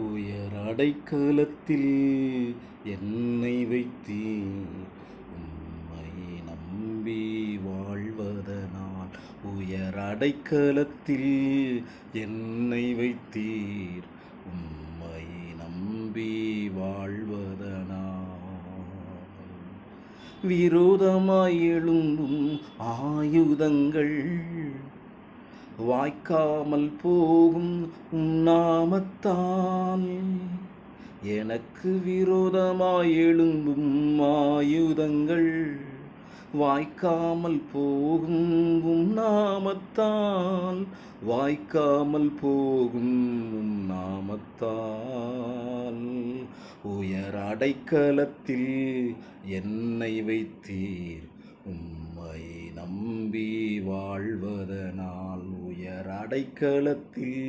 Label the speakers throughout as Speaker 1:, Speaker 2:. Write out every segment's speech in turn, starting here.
Speaker 1: உயர் அடைக்கலத்தில் என்னை வைத்தீர், உம்மை நம்பி வாழ்வதனால். உயர் அடைக்கலத்தில் என்னை வைத்தீர், உம்மை நம்பி வாழ்வதனால். விரோதமாய் எழும்பும் ஆயுதங்கள் வாய்க்காமல் போகும் உம் நாமத்தால். எனக்கு விரோதமாய் எழும்பும் ஆயுதங்கள் வாய்க்காமல் போகும் உம் நாமத்தால். வாய்க்காமல் போகும் உம் நாமத்தால். உயர் அடைக்கலத்தில் என்னை வைத்தீர், உம்மை நம்பி வாழ்வதனால். உயர் அடைக்கலத்தில்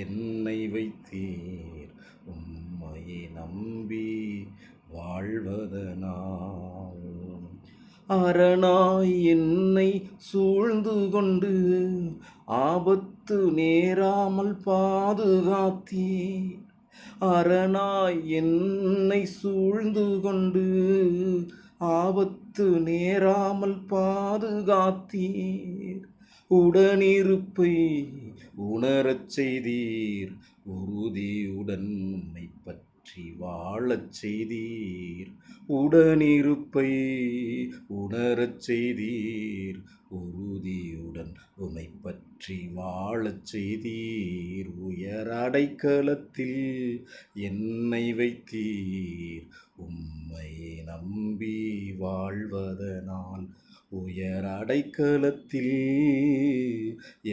Speaker 1: என்னை வைத்தீர், உம்மை நம்பி வாழ்வதனால். அரணாய் என்னை சூழ்ந்து கொண்டு ஆபத்து நேராமல் பாதுகாத்தீர். அரணாய் என்னை சூழ்ந்து கொண்டு ஆபத்து நேராமல் பாதுகாத்தீர். உடனிருப்பை உணரச் செய்தீர், உறுதியுடன் உம்மை பற்றி வாழச் செய்தீர். உடனிருப்பை உணரச் செய்தீர், உறுதியுடன் உம்மை பற்றி வாழச் செய்தீர். உயர் அடைக்கலத்தில் என்னை வைத்தீர், உம்மை நம்பி வாழ்வதனால். உயர் அடைக்கலத்தில்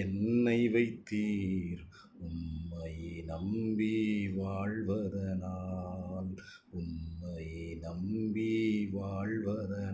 Speaker 1: என்னை வைத்தீர், உம்மை நம்பி வாழ்வதனால். உம்மை நம்பி வாழ்வதனால்.